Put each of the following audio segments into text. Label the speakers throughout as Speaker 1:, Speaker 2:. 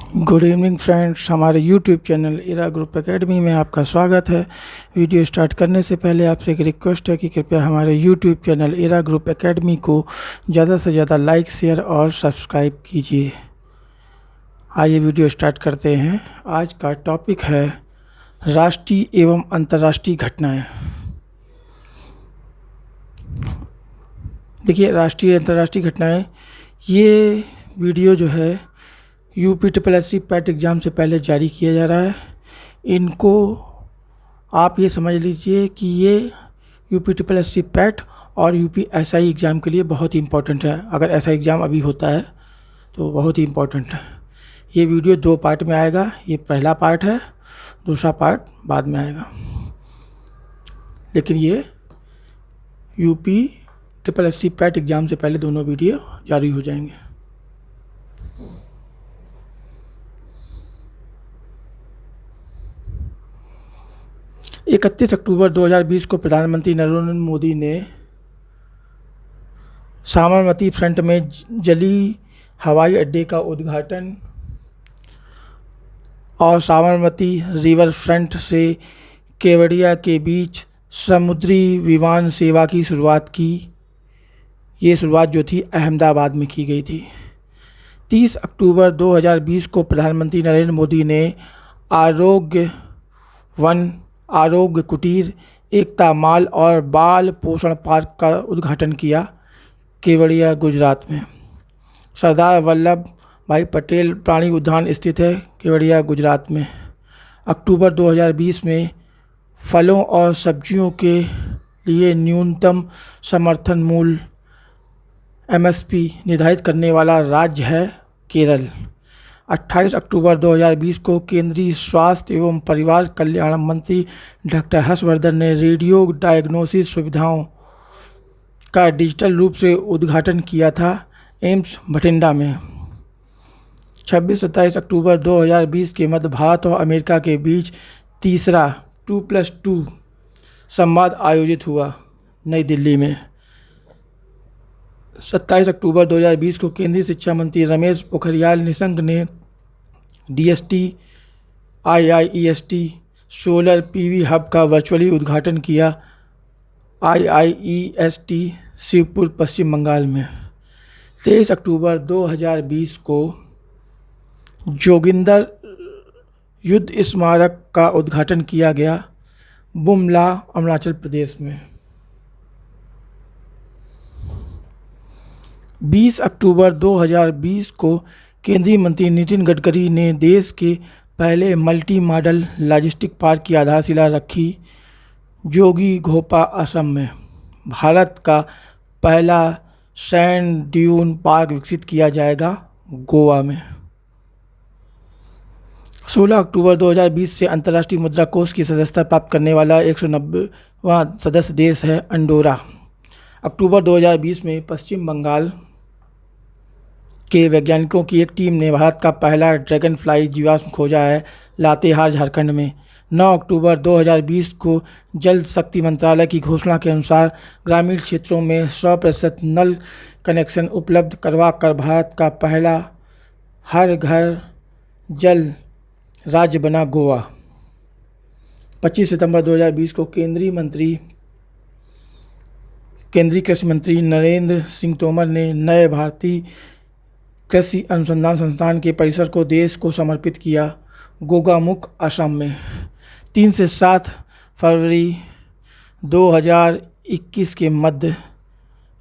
Speaker 1: Good evening friends, हमारे YouTube channel इरा group academy में आपका स्वागत है। वीडियो स्टार्ट करने से पहले आपसे एक रिक्वेस्ट है कि कृपया हमारे यूट्यूब चैनल इरा ग्रुप एकेडमी को ज़्यादा से ज़्यादा लाइक, शेयर और सब्सक्राइब कीजिए। आइए वीडियो स्टार्ट करते हैं। आज का टॉपिक है राष्ट्रीय एवं अंतर्राष्ट्रीय घटनाएँ। देखिए, राष्ट्रीय अंतर्राष्ट्रीय घटनाएँ, ये वीडियो जो है UPSSC पैट एग्ज़ाम से पहले जारी किया जा रहा है। इनको आप ये समझ लीजिए कि ये UPSSC पैट और UPSI एग्ज़ाम के लिए बहुत ही इम्पोर्टेंट है। अगर ऐसा एग्ज़ाम अभी होता है तो बहुत ही इम्पोर्टेंट है। ये वीडियो 2 पार्ट में आएगा। ये पहला पार्ट है, दूसरा पार्ट बाद में आएगा, लेकिन ये UPSSC पैट एग्ज़ाम से पहले दोनों वीडियो जारी हो जाएंगे। 31 अक्टूबर 2020 को प्रधानमंत्री नरेंद्र मोदी ने साबरमती फ्रंट में जली हवाई अड्डे का उद्घाटन और साबरमती रिवर फ्रंट से केवड़िया के बीच समुद्री विमान सेवा की शुरुआत की। ये शुरुआत जो थी अहमदाबाद में की गई थी। 30 अक्टूबर 2020 को प्रधानमंत्री नरेंद्र मोदी ने आरोग्य कुटीर, एकता माल और बाल पोषण पार्क का उद्घाटन किया केवड़िया, गुजरात में। सरदार वल्लभ भाई पटेल प्राणी उद्यान स्थित है केवड़िया, गुजरात में। अक्टूबर 2020 में फलों और सब्जियों के लिए न्यूनतम समर्थन मूल्य MSP निर्धारित करने वाला राज्य है केरल। 28 अक्टूबर 2020 को केंद्रीय स्वास्थ्य एवं परिवार कल्याण मंत्री डॉक्टर हर्षवर्धन ने रेडियो डायग्नोसिस सुविधाओं का डिजिटल रूप से उद्घाटन किया था एम्स बठिंडा में। 26-27 अक्टूबर 2020 के मध्य भारत और अमेरिका के बीच तीसरा 2+2 संवाद आयोजित हुआ नई दिल्ली में। 27 अक्टूबर 2020 को केंद्रीय शिक्षा मंत्री रमेश पोखरियाल निशंक ने DST IIEST solar PV hub का वर्चुअली उद्घाटन किया IIEST शिवपुर, पश्चिम बंगाल में। 23 अक्टूबर 2020 को जोगिंदर युद्ध स्मारक का उद्घाटन किया गया बुमला, अरुणाचल प्रदेश में। 20 अक्टूबर 2020 को केंद्रीय मंत्री नितिन गडकरी ने देश के पहले मल्टी मॉडल लॉजिस्टिक पार्क की आधारशिला रखी जोगी घोपा, असम में। भारत का पहला सैंड ड्यून पार्क विकसित किया जाएगा गोवा में। 16 अक्टूबर 2020 से अंतर्राष्ट्रीय मुद्रा कोष की सदस्यता प्राप्त करने वाला 190वां सदस्य देश है अंडोरा। अक्टूबर 2020 में पश्चिम बंगाल के वैज्ञानिकों की एक टीम ने भारत का पहला ड्रैगन फ्लाई जीवाश्म खोजा है लातेहार, झारखंड में। 9 अक्टूबर 2020 को जल शक्ति मंत्रालय की घोषणा के अनुसार ग्रामीण क्षेत्रों में 100% नल कनेक्शन उपलब्ध करवा कर भारत का पहला हर घर जल राज्य बना गोवा। 25 सितंबर 2020 को केंद्रीय कृषि मंत्री नरेंद्र सिंह तोमर ने नए भारतीय कृषि अनुसंधान संस्थान के परिसर को देश को समर्पित किया गोगामुख, असम में। 3 से 7 फरवरी 2021 के मध्य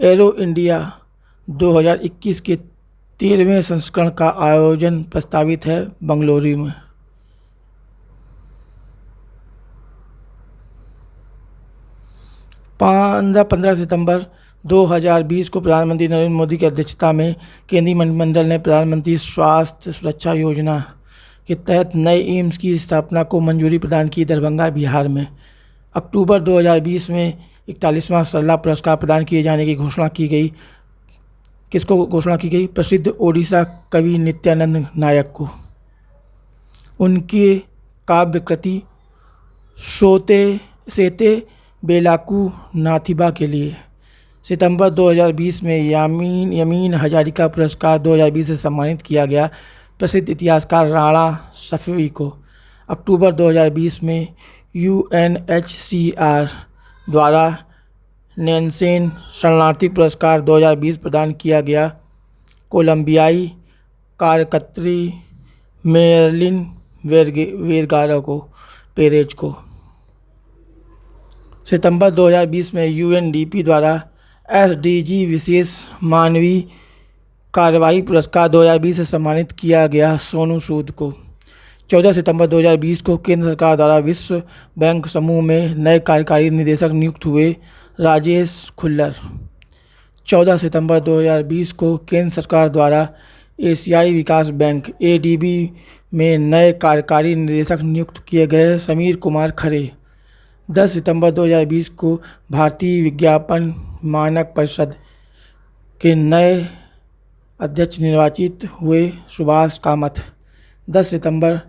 Speaker 1: एरो इंडिया 2021 के 13वें संस्करण का आयोजन प्रस्तावित है बंगलुरु में। पंद्रह सितंबर 2020 को प्रधानमंत्री नरेंद्र मोदी की अध्यक्षता में केंद्रीय मंत्रिमंडल ने प्रधानमंत्री स्वास्थ्य सुरक्षा योजना के तहत नए एम्स की स्थापना को मंजूरी प्रदान की दरभंगा, बिहार में। अक्टूबर 2020 में 41वां सरला पुरस्कार प्रदान किए जाने की घोषणा की गई। किसको घोषणा की गई? प्रसिद्ध ओडिशा कवि नित्यानंद नायक को। उनकी काव्य कृति सेते बेलाकू नाथिबा के लिए सितंबर 2020 में यमीन हजारिका पुरस्कार 2020 से सम्मानित किया गया। प्रसिद्ध इतिहासकार राणा सफवी को। अक्टूबर 2020 में UNHCR द्वारा नैन्सेन शरणार्थी पुरस्कार 2020 प्रदान किया गया। कोलंबियाई कार्यकर्त्री मेरलिन वेरगारा को पेरेज को। सितंबर 2020 में UNDP द्वारा SDG विशेष मानवीय कार्रवाई पुरस्कार 2020 से सम्मानित किया गया सोनू सूद को। 14 सितंबर 2020 को केंद्र सरकार द्वारा विश्व बैंक समूह में नए कार्यकारी निदेशक नियुक्त हुए राजेश खुल्लर। 14 सितंबर 2020 को केंद्र सरकार द्वारा एशियाई विकास बैंक ADB में नए कार्यकारी निदेशक नियुक्त किए गए समीर कुमार खरे। 10 सितंबर 2020 को भारतीय विज्ञापन मानक परिषद के नए अध्यक्ष निर्वाचित हुए सुभाष कामत। 10 सितंबर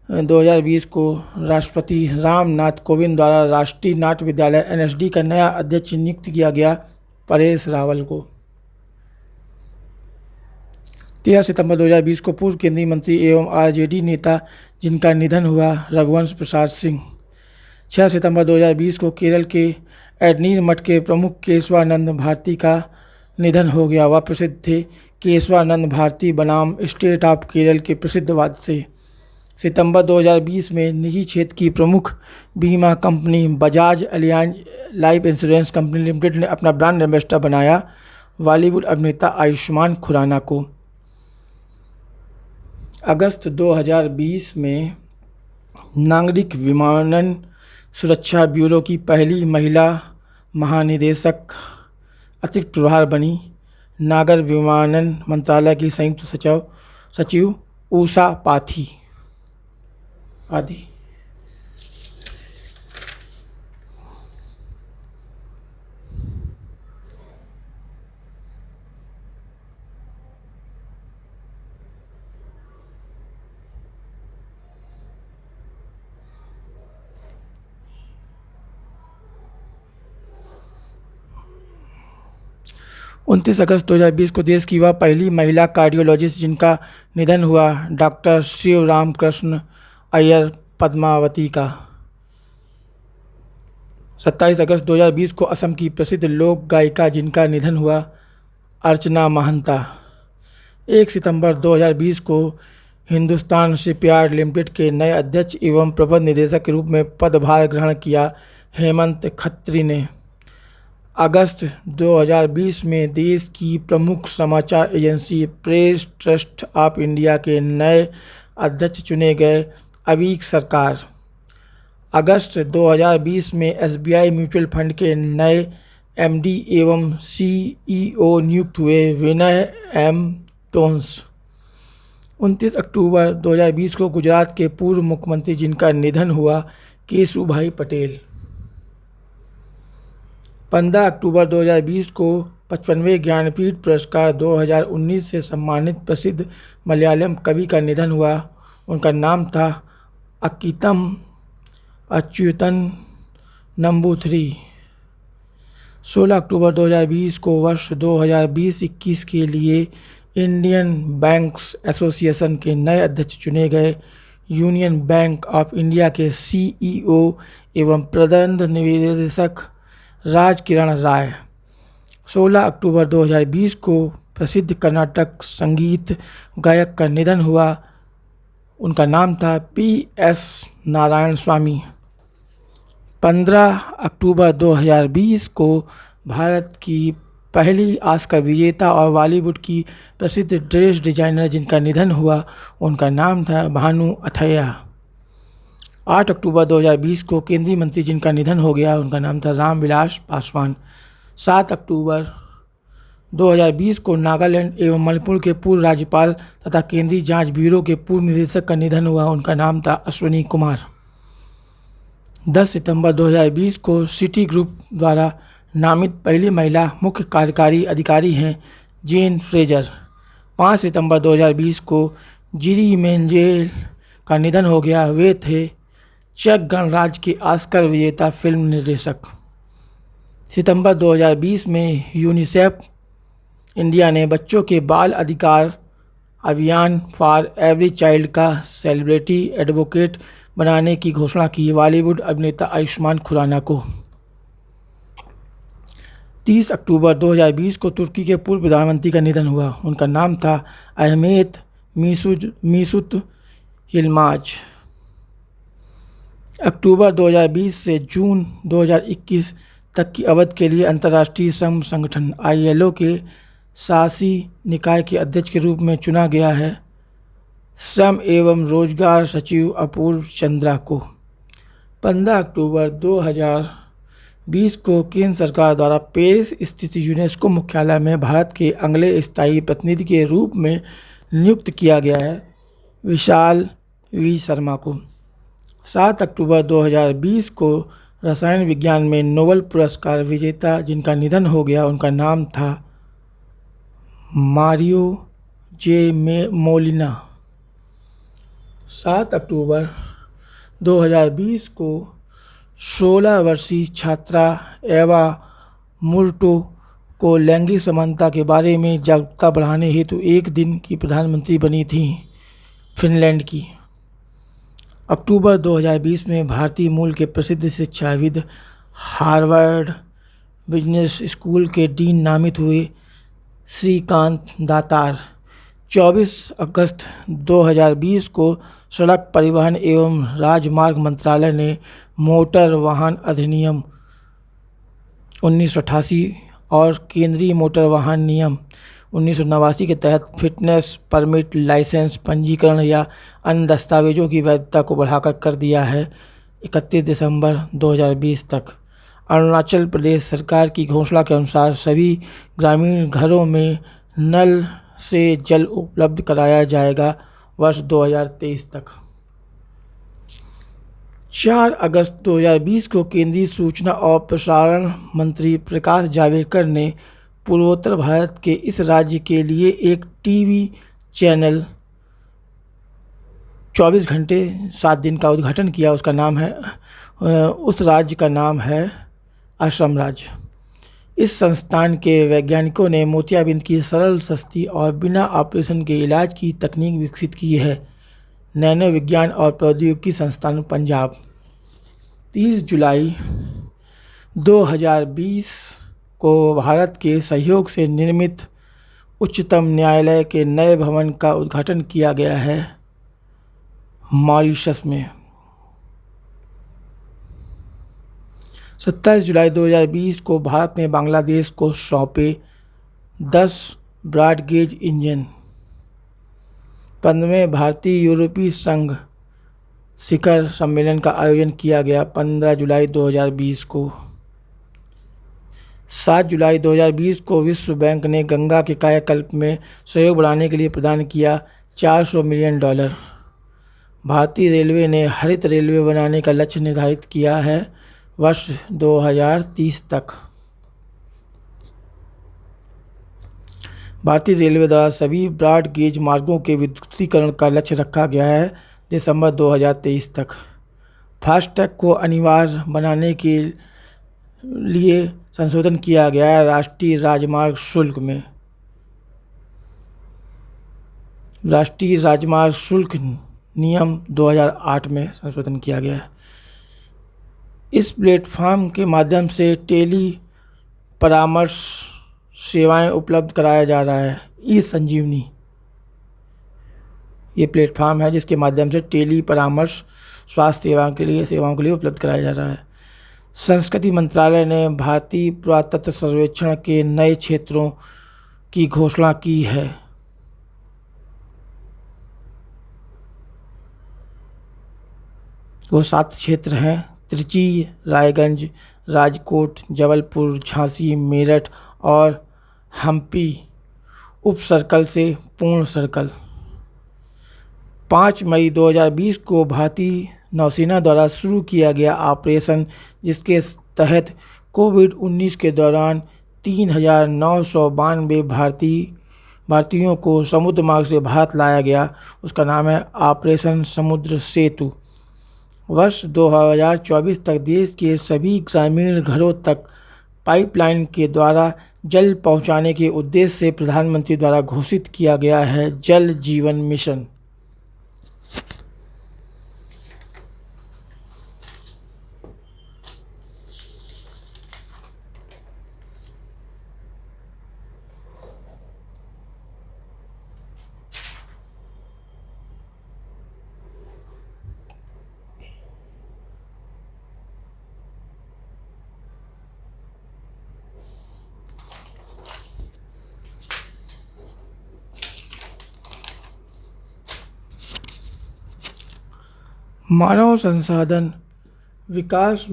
Speaker 1: 2020 को राष्ट्रपति रामनाथ कोविंद द्वारा राष्ट्रीय नाट्य विद्यालय NSD का नया अध्यक्ष नियुक्त किया गया परेश रावल को। 13 सितंबर 2020 को पूर्व केंद्रीय मंत्री एवं RJD नेता जिनका निधन हुआ रघुवंश प्रसाद सिंह। 6 सितंबर 2020 को केरल के एडनीर मठ के प्रमुख केशवानंद भारती का निधन हो गया। वह प्रसिद्ध थे केशवानंद भारती बनाम स्टेट ऑफ केरल के प्रसिद्ध वाद्य से। सितंबर 2020 में निजी क्षेत्र की प्रमुख बीमा company Bajaj Allianz life insurance company limited ने अपना ब्रांड एम्बेसडर बनाया बॉलीवुड अभिनेता आयुष्मान खुराना को। अगस्त 2020 में नागरिक विमानन सुरक्षा ब्यूरो की पहली महिला महानिदेशक अतिरिक्त प्रभार बनी। नागर विमानन मंत्रालय की संयुक्त सचिव उषा पाथी आदि। 29 अगस्त 2020 को देश की वह पहली महिला कार्डियोलॉजिस्ट जिनका निधन हुआ डॉक्टर शिवराम कृष्ण अय्यर पद्मावती का। 27 अगस्त 2020 को असम की प्रसिद्ध लोक गायिका जिनका निधन हुआ अर्चना महंता। 1 सितंबर 2020 को हिंदुस्तान शिपयार्ड लिमिटेड के नए अध्यक्ष एवं प्रबंध निदेशक के रूप में पदभार ग्रहण किया हेमंत खत्री ने। अगस्त 2020 में देश की प्रमुख समाचार agency press trust of India के नए अध्यक्ष चुने गए अवीक सरकार। अगस्त 2020 में SBI म्यूचुअल फंड के नए MD एवं CEO नियुक्त हुए विनय M टोन्स। 29 अक्टूबर 2020 को गुजरात के पूर्व मुख्यमंत्री जिनका निधन हुआ केशुभाई पटेल। 15 अक्टूबर 2020 को 55वें ज्ञानपीठ पुरस्कार 2019 से सम्मानित प्रसिद्ध मलयालम कवि का निधन हुआ। उनका नाम था अक्कीतम अच्युतन नंबूथरी। 16 अक्टूबर 2020 को वर्ष 2020-21 के लिए इंडियन बैंक्स एसोसिएशन के नए अध्यक्ष चुने गए यूनियन बैंक ऑफ इंडिया के CEO एवं प्रबंध निदेशक राज किरण राय। 16 अक्टूबर 2020 को प्रसिद्ध कर्नाटक संगीत गायक का निधन हुआ। उनका नाम था PS नारायण स्वामी। 15 अक्टूबर 2020 को भारत की पहली ऑस्कर विजेता और बॉलीवुड की प्रसिद्ध ड्रेस डिजाइनर जिनका निधन हुआ उनका नाम था भानु अथैया। 8 अक्टूबर 2020 को केंद्रीय मंत्री जिनका निधन हो गया उनका नाम था रामविलास पासवान। 7 अक्टूबर 2020 को नागालैंड एवं मणिपुर के पूर्व राज्यपाल तथा केंद्रीय जांच ब्यूरो के पूर्व निदेशक का निधन हुआ उनका नाम था अश्विनी कुमार। 10 सितंबर 2020 को सिटी ग्रुप द्वारा नामित पहली महिला मुख्य कार्यकारी अधिकारी हैं जेन फ्रेजर। 5 सितंबर 2020 को जिरी मेंजेल का निधन हो गया। वे थे चेक गणराज्य के ऑस्कर विजेता फिल्म निर्देशक। सितंबर 2020 में यूनिसेफ इंडिया ने बच्चों के बाल अधिकार अभियान फॉर एवरी चाइल्ड का सेलिब्रिटी एडवोकेट बनाने की घोषणा की बॉलीवुड अभिनेता आयुष्मान खुराना को। 30 अक्टूबर 2020 को तुर्की के पूर्व प्रधानमंत्री का निधन हुआ। उनका नाम था अहमेद मिसूत यिल्माज। अक्टूबर 2020 से जून 2021 तक की अवधि के लिए अंतर्राष्ट्रीय श्रम संगठन ILO के शासी निकाय के अध्यक्ष के रूप में चुना गया है श्रम एवं रोजगार सचिव अपूर्व चंद्रा को। 15 अक्टूबर 2020 को केंद्र सरकार द्वारा पेरिस स्थित यूनेस्को मुख्यालय में भारत के अगले स्थायी प्रतिनिधि के रूप में नियुक्त किया गया है विशाल वी शर्मा को। 7 अक्टूबर 2020 को रसायन विज्ञान में नोबेल पुरस्कार विजेता जिनका निधन हो गया, उनका नाम था मारियो जे मोलिना। 7 अक्टूबर 2020 को 16 वर्षीय छात्रा एवा मुर्टो को लैंगिक समानता के बारे में जागरूकता बढ़ाने हेतु एक दिन की प्रधानमंत्री बनी थी फिनलैंड की। अक्टूबर 2020 में भारतीय मूल के प्रसिद्ध शिक्षाविद हार्वर्ड बिजनेस स्कूल के डीन नामित हुए श्रीकांत दातार। 24 अगस्त 2020 को सड़क परिवहन एवं राजमार्ग मंत्रालय ने मोटर वाहन अधिनियम 1988 और केंद्रीय मोटर वाहन नियम 1989 के तहत फिटनेस परमिट, लाइसेंस, पंजीकरण या अन्य दस्तावेजों की वैधता को बढ़ाकर कर दिया है 31 दिसंबर 2020 तक। अरुणाचल प्रदेश सरकार की घोषणा के अनुसार सभी ग्रामीण घरों में नल से जल उपलब्ध कराया जाएगा वर्ष 2023 तक। 4 अगस्त 2020 को केंद्रीय सूचना और प्रसारण मंत्री प्रकाश जावड़ेकर ने पूर्वोत्तर भारत के इस राज्य के लिए एक टीवी चैनल 24 घंटे 7 दिन का उद्घाटन किया। उस राज्य का नाम है असम राज्य। इस संस्थान के वैज्ञानिकों ने मोतियाबिंद की सरल, सस्ती और बिना ऑपरेशन के इलाज की तकनीक विकसित की है। नैनो विज्ञान और प्रौद्योगिकी संस्थान पंजाब। 30 जुलाई 2020 को भारत के सहयोग से निर्मित उच्चतम न्यायालय के नए भवन का उद्घाटन किया गया है मॉरिशस में। 27 जुलाई 2020 को भारत ने बांग्लादेश को सौंपे 10 ब्रॉड गेज इंजन। 15वें भारतीय यूरोपीय संघ शिखर सम्मेलन का आयोजन किया गया 15 जुलाई 2020 को। 7 जुलाई 2020 को विश्व बैंक ने गंगा के कायाकल्प में सहयोग बढ़ाने के लिए प्रदान किया $400 मिलियन। भारतीय रेलवे ने हरित रेलवे बनाने का लक्ष्य निर्धारित किया है वर्ष 2030 तक। भारतीय रेलवे द्वारा सभी ब्रॉड गेज मार्गों के विद्युतीकरण का लक्ष्य रखा गया है दिसंबर 2023 तक। फास्टैग को अनिवार्य बनाने के लिए संशोधन किया गया है राष्ट्रीय राजमार्ग शुल्क में। राष्ट्रीय राजमार्ग शुल्क नियम 2008 में संशोधन किया गया है। इस प्लेटफॉर्म के माध्यम से टेली परामर्श सेवाएं उपलब्ध कराया जा रहा है। ई-संजीवनी ये प्लेटफॉर्म है जिसके माध्यम से टेली परामर्श स्वास्थ्य सेवाओं के लिए उपलब्ध कराया जा रहा है। संस्कृति मंत्रालय ने भारतीय पुरातत्व सर्वेक्षण के नए क्षेत्रों की घोषणा की है। वो 7 क्षेत्र हैं: त्रिची, रायगंज, राजकोट, जबलपुर, झांसी, मेरठ और हम्पी उप सर्कल से पूर्ण सर्कल। 5 मई 2020 को भारतीय नौसेना द्वारा शुरू किया गया ऑपरेशन, जिसके तहत कोविड-19 के दौरान 3,992 भारतीयों को समुद्र मार्ग से भारत लाया गया, उसका नाम है ऑपरेशन समुद्र सेतु। वर्ष 2024 तक देश के सभी ग्रामीण घरों तक पाइपलाइन के द्वारा जल पहुंचाने के उद्देश्य से प्रधानमंत्री द्वारा घोषित किया गया है जल जीवन मिशन। मानव संसाधन विकास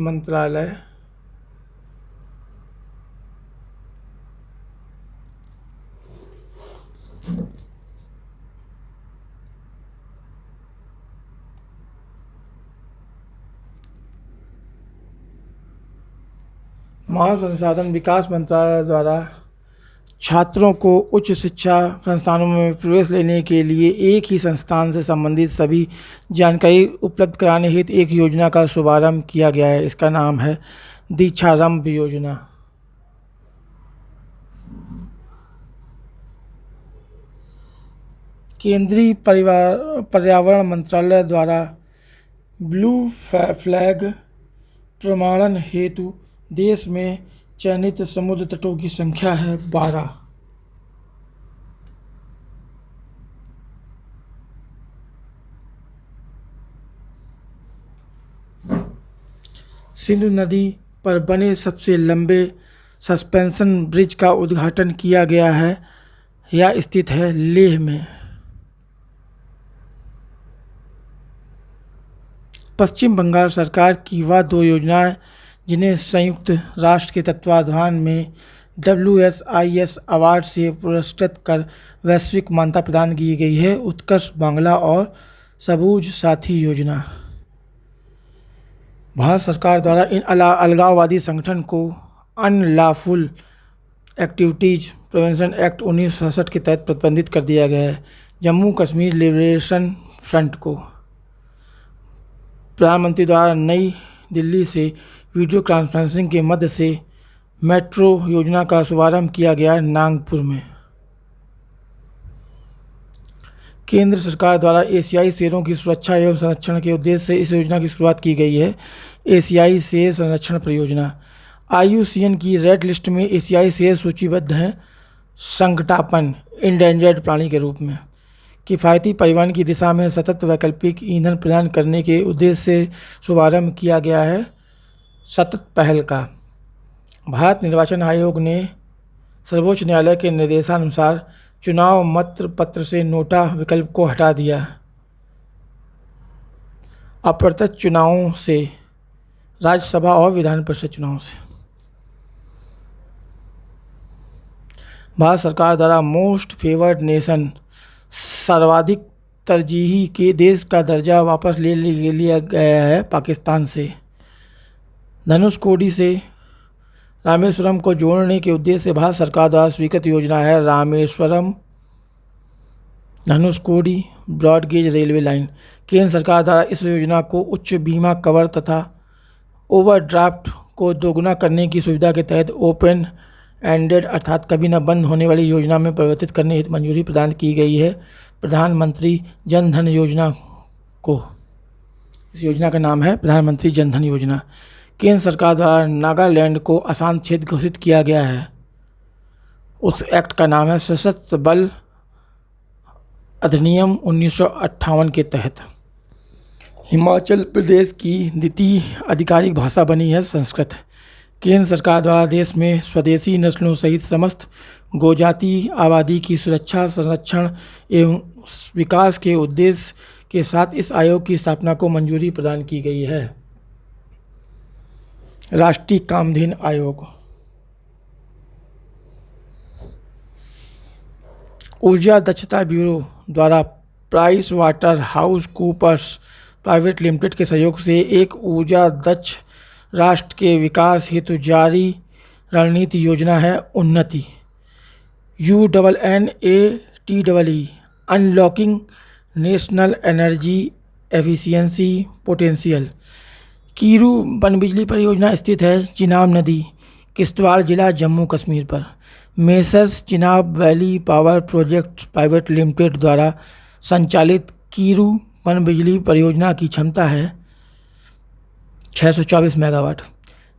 Speaker 1: मंत्रालय द्वारा छात्रों को उच्च शिक्षा संस्थानों में प्रवेश लेने के लिए एक ही संस्थान से संबंधित सभी जानकारी उपलब्ध कराने हेतु एक योजना का शुभारंभ किया गया है। इसका नाम है दीक्षारंभ योजना। केंद्रीय पर्यावरण मंत्रालय द्वारा ब्लू फ्लैग प्रमाणन हेतु देश में चयनित समुद्र तटों की संख्या है 12। सिंधु नदी पर बने सबसे लंबे सस्पेंशन ब्रिज का उद्घाटन किया गया है। यह स्थित है लेह में। पश्चिम बंगाल सरकार की वह 2 योजनाएं जिन्हें संयुक्त राष्ट्र के तत्वावधान में WSIS अवार्ड से पुरस्कृत कर वैश्विक मान्यता प्रदान की गई है, उत्कर्ष बांग्ला और सबूज साथी योजना। भारत सरकार द्वारा इन अलगाववादी संगठन को अनलॉफुल एक्टिविटीज प्रिवेंशन एक्ट 1967 के तहत प्रतिबंधित कर दिया गया है। जम्मू कश्मीर लिबरेशन फ्रंट को प्रधानमंत्री द्वारा नई दिल्ली से वीडियो कॉन्फ्रेंसिंग के मध्य से मेट्रो योजना का शुभारंभ किया गया नागपुर में। केंद्र सरकार द्वारा एशियाई शेरों की सुरक्षा एवं संरक्षण के उद्देश्य से इस योजना की शुरुआत की गई है। एशियाई शेर संरक्षण परियोजना। IUCN की रेड लिस्ट में एशियाई शेर सूचीबद्ध हैं संकटापन्न इंडेंजर्ड प्राणी के रूप में। किफ़ायती परिवहन की दिशा में सतत वैकल्पिक ईंधन प्रदान करने के उद्देश्य से शुभारंभ किया गया है सतत पहल का। भारत निर्वाचन आयोग ने सर्वोच्च न्यायालय के निर्देशानुसार चुनाव मत पत्र से नोटा विकल्प को हटा दिया। अप्रत्यक्ष चुनावों से राज्यसभा और विधान परिषद चुनाव से भारत सरकार द्वारा मोस्ट फेवर्ड नेशन सर्वाधिक तरजीही के देश का दर्जा वापस ले लिया गया है पाकिस्तान से। धनुषकोडी से रामेश्वरम को जोड़ने के उद्देश्य से भारत सरकार द्वारा स्वीकृत योजना है Rameswaram Dhanushkodi broad gauge railway line. केंद्र सरकार द्वारा इस योजना को उच्च बीमा कवर तथा ओवरड्राफ्ट को दोगुना करने की सुविधा के तहत ओपन एंडेड अर्थात कभी न बंद होने वाली योजना में परिवर्तित करने हेतु मंजूरी प्रदान की गई है प्रधानमंत्री जन धन योजना को। इस योजना का नाम है प्रधानमंत्री जन धन योजना। केंद्र सरकार द्वारा नागालैंड को आसान क्षेत्र घोषित किया गया है। उस एक्ट का नाम है सशस्त्र बल अधिनियम 1958 के तहत। हिमाचल प्रदेश की द्वितीय आधिकारिक भाषा बनी है संस्कृत। केंद्र सरकार द्वारा देश में स्वदेशी नस्लों सहित समस्त गोजाति आबादी की सुरक्षा संरक्षण एवं विकास के उद्देश्य के साथ इस आयोग की स्थापना को मंजूरी प्रदान की गई है। राष्ट्रीय कामधेनु आयोग। ऊर्जा दक्षता ब्यूरो द्वारा Price Waterhouse Coopers private limited के सहयोग से एक ऊर्जा दक्ष राष्ट्र के विकास हेतु जारी रणनीति योजना है उन्नति UNNATEE unlocking national energy efficiency potential. Kiru पनबिजली परियोजना स्थित है चिनाब नदी किश्तवाड़ जिला जम्मू कश्मीर पर। Messrs Chenab valley power project private limited द्वारा संचालित कीरू पनबिजली परियोजना की क्षमता है 624 मेगावाट।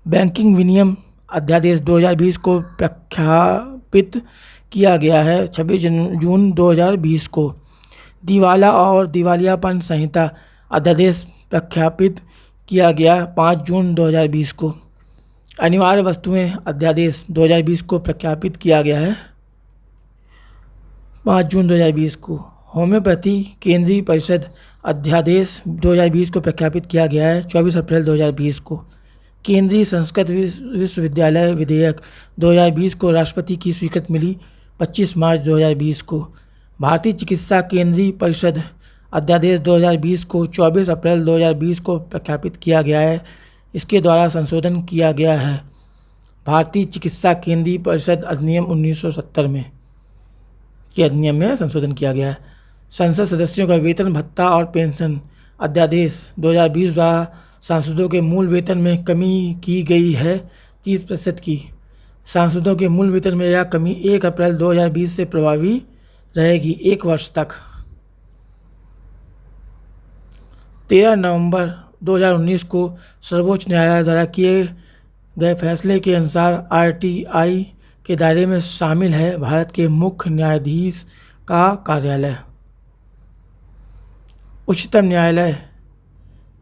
Speaker 1: बैंकिंग विनियम अध्यादेश 2020 को प्रख्यापित किया गया है 26 जून 2020 को। दिवाला और दिवालियापन संहिता अध्यादेश प्रख्यापित किया गया 5 जून 2020 को। अनिवार्य वस्तुएं अध्यादेश 2020 को प्रख्यापित किया गया है 5 जून 2020 को। होम्योपैथी केंद्रीय परिषद अध्यादेश 2020 को प्रख्यापित किया गया है 24 अप्रैल 2020 को। केंद्रीय संस्कृत विश्वविद्यालय विधेयक 2020 को राष्ट्रपति की स्वीकृति मिली 25 मार्च 2020 को। भारतीय चिकित्सा केंद्रीय परिषद अध्यादेश 2020 को 24 अप्रैल 2020 को प्रख्यापित किया गया है। इसके द्वारा संशोधन किया गया है भारतीय चिकित्सा केंद्रीय परिषद अधिनियम 1970 में के अधिनियम में संशोधन किया गया है। संसद सदस्यों का वेतन भत्ता और पेंशन अध्यादेश 2020 द्वारा सांसदों के मूल वेतन में कमी की गई है 30% की। सांसदों के मूल वेतन में यह कमी 1 अप्रैल 2020 से प्रभावी रहेगी 1 वर्ष तक। 13 नवंबर 2019 को सर्वोच्च न्यायालय द्वारा किए गए फैसले के अनुसार आरटीआई के दायरे में शामिल है भारत के मुख्य न्यायाधीश का कार्यालय। उच्चतम न्यायालय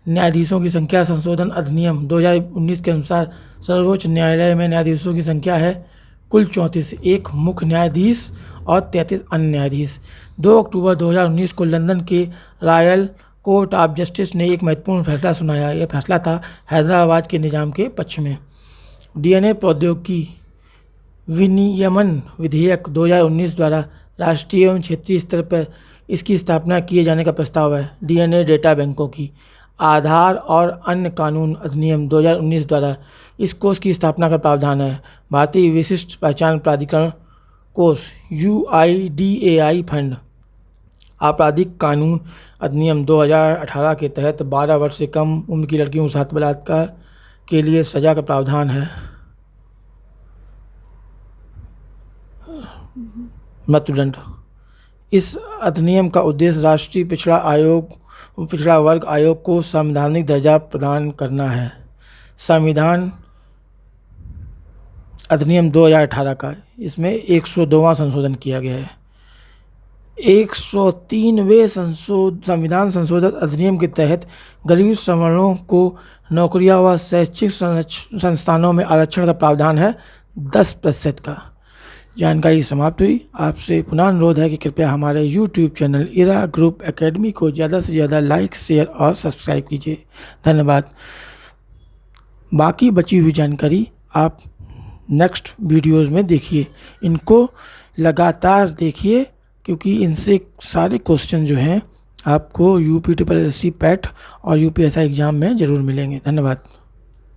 Speaker 1: न्यायाधीशों की संख्या संशोधन अधिनियम 2019 के अनुसार सर्वोच्च न्यायालय में न्यायाधीशों की संख्या है कुल 34, एक मुख्य न्यायाधीश और 33 अन्य न्यायाधीश। 2 अक्टूबर 2019 को लंदन के रॉयल कोर्ट ऑफ जस्टिस ने एक महत्वपूर्ण फैसला सुनाया। यह फैसला था हैदराबाद के निजाम के पक्ष में। डीएनए प्रौद्योगिकी विनियमन विधेयक 2019 द्वारा राष्ट्रीय एवं क्षेत्रीय स्तर पर इसकी स्थापना किए जाने का प्रस्ताव है। डीएनए डेटा बैंकों की आधार और अन्य कानून अधिनियम 2019 द्वारा इस कोष की स्थापना का प्रावधान है। भारतीय विशिष्ट पहचान प्राधिकरण कोष UIDAI फंड आपराधिक कानून अधिनियम 2018 के तहत 12 वर्ष से कम उम्र की लड़कियों के साथ बलात्कार के लिए सजा का प्रावधान है। मृत्युदंड। इस अधिनियम का उद्देश्य राष्ट्रीय पिछड़ा वर्ग आयोग को संवैधानिक दर्जा प्रदान करना है। संविधान अधिनियम 2018 का इसमें 102वां संशोधन किया गया है। 103वें संविधान संशोधन अधिनियम के तहत गरीब सवर्णों को नौकरियां व शैक्षिक संस्थानों में आरक्षण का प्रावधान है 10% का। जानकारी समाप्त हुई। आपसे पुनः अनुरोध है कि कृपया हमारे YouTube चैनल इरा ग्रुप एकेडमी को ज़्यादा से ज़्यादा लाइक, शेयर और सब्सक्राइब कीजिए। धन्यवाद। बाकी बची हुई जानकारी आप नेक्स्ट वीडियोज़ में देखिए। इनको लगातार देखिए क्योंकि इनसे सारे क्वेश्चन जो हैं आपको UPSSC PET और UPSI एग्ज़ाम में ज़रूर मिलेंगे। धन्यवाद।